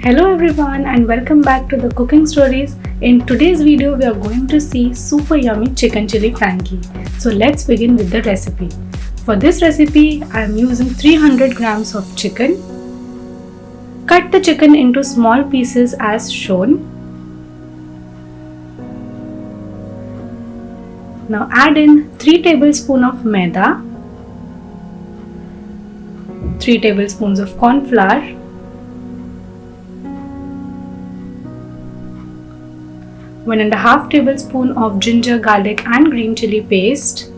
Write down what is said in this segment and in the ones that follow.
Hello everyone and welcome back to the cooking stories. In today's video we are going to see super yummy chicken chili Frankie. So let's begin with the recipe. For this recipe I am using 300 grams of chicken. Cut the chicken into small pieces as shown. Now add in 3 tablespoons of maida, 3 tablespoons of cornflour, 1.5 tablespoon of ginger, garlic and green chili paste,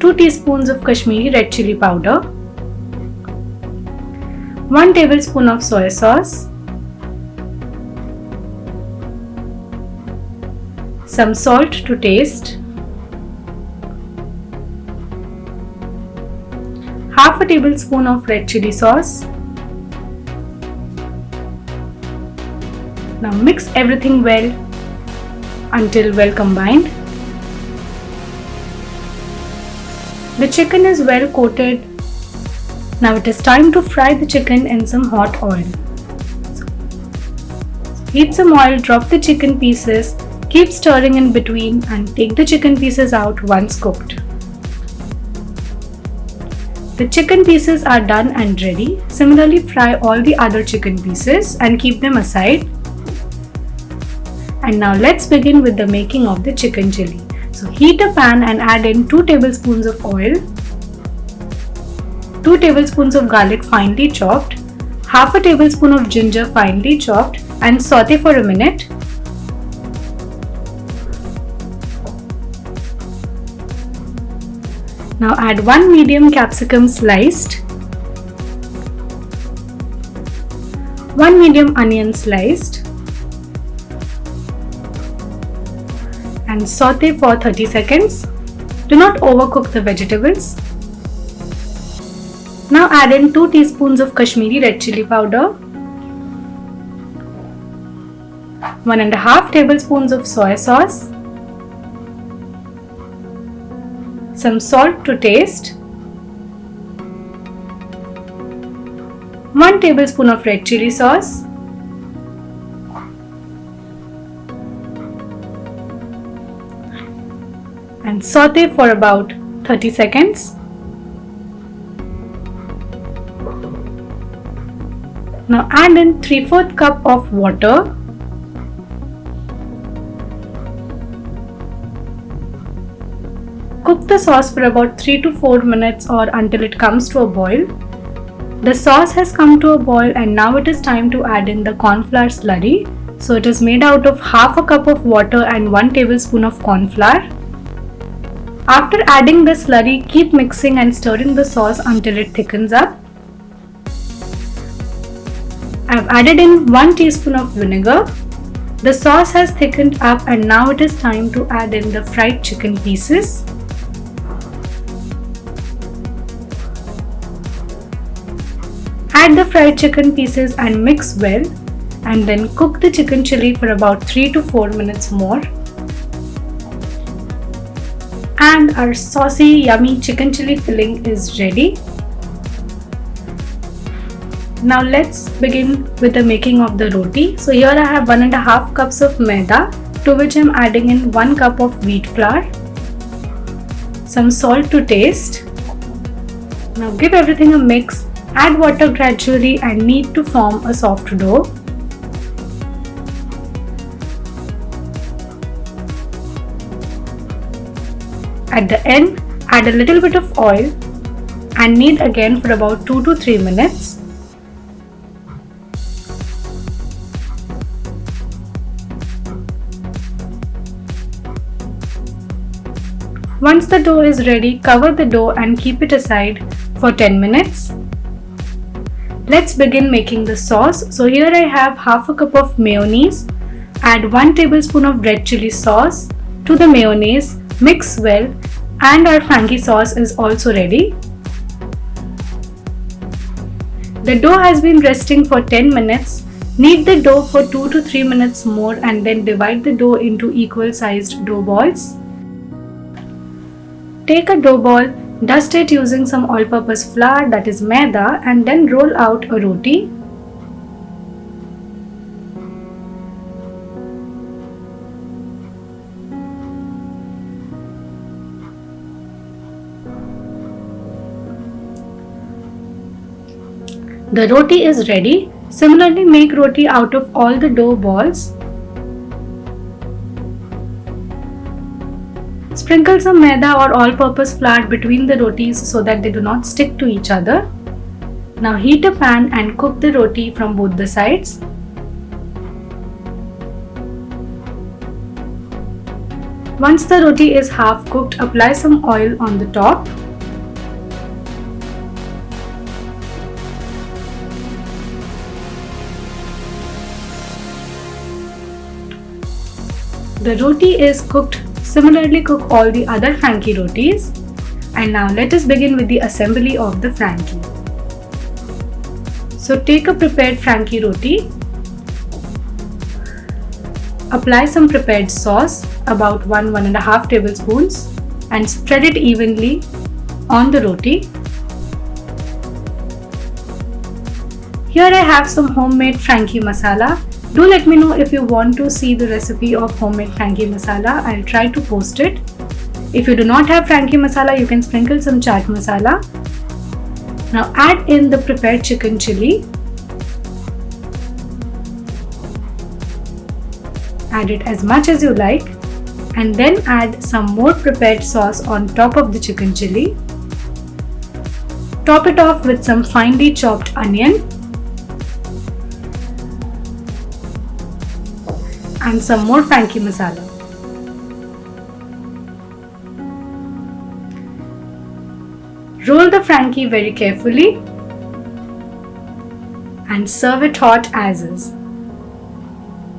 2 teaspoons of Kashmiri red chili powder, 1 tablespoon of soy sauce, some salt to taste, half a tablespoon of red chili sauce. Now mix everything well until well combined. The chicken is well coated. Now it is time to fry the chicken in some hot oil. Heat some oil, drop the chicken pieces, keep stirring in between and take the chicken pieces out once cooked. The chicken pieces are done and ready. Similarly, fry all the other chicken pieces and keep them aside. And now let's begin with the making of the chicken chili. So heat a pan and add in 2 tablespoons of oil, 2 tablespoons of garlic finely chopped, half a tablespoon of ginger finely chopped and saute for a minute. Now add 1 medium capsicum sliced, 1 medium onion sliced, and saute for 30 seconds. Do not overcook the vegetables. Now add in 2 teaspoons of Kashmiri red chili powder, 1.5 tablespoons of soy sauce, some salt to taste, 1 tablespoon of red chili sauce, and saute for about 30 seconds. Now add in 3/4 cup of water. Cook the sauce for about 3 to 4 minutes or until it comes to a boil. The sauce has come to a boil and now it is time to add in the cornflour slurry. So it is made out of half a cup of water and 1 tablespoon of cornflour. After adding the slurry, keep mixing and stirring the sauce until it thickens up. I have added in 1 teaspoon of vinegar. The sauce has thickened up and now it is time to add in the fried chicken pieces. Add the fried chicken pieces and mix well and then cook the chicken chili for about 3 to 4 minutes more. And our saucy yummy chicken chili filling is ready. Now let's begin with the making of the roti. So here I have 1.5 cups of maida, to which I am adding in 1 cup of wheat flour, some salt to taste. Now give everything a mix, add water gradually and knead to form a soft dough. At the end, add a little bit of oil and knead again for about 2 to 3 minutes. Once the dough is ready, cover the dough and keep it aside for 10 minutes. Let's begin making the sauce. So here I have half a cup of mayonnaise. Add 1 tablespoon of red chili sauce to the mayonnaise. Mix well and our Frankie sauce is also ready. The dough has been resting for 10 minutes. Knead the dough for 2 to 3 minutes more and then divide the dough into equal sized dough balls. Take a dough ball, Dust it using some all-purpose flour, that is maida, and then roll out a roti. The roti is ready. Similarly, make roti out of all the dough balls. Sprinkle some maida or all-purpose flour between the rotis so that they do not stick to each other. Now heat a pan and cook the roti from both the sides. Once the roti is half cooked, apply some oil on the top. The roti is cooked. Similarly, cook all the other Frankie rotis. And now let us begin with the assembly of the Frankie. So take a prepared Frankie roti. Apply some prepared sauce, about 1–1.5 tablespoons, and spread it evenly on the roti. Here I have some homemade Frankie masala. Do let me know if you want to see the recipe of homemade Frankie masala. I'll try to post it. If you do not have Frankie masala, you can sprinkle some chaat masala. Now add in the prepared chicken chilli. Add it as much as you like, and then add some more prepared sauce on top of the chicken chilli. Top it off with some finely chopped onion and some more Frankie masala. Roll the Frankie very carefully and serve it hot as is.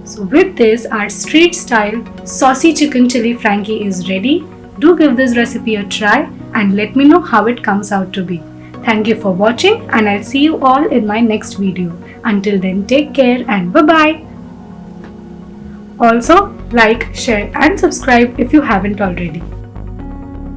So with this, our street style saucy chicken chilli Frankie is ready. Do give this recipe a try and let me know how it comes out to be. Thank you for watching, and I'll see you all in my next video. Until then, take care and bye-bye. Also, like, share and subscribe if you haven't already.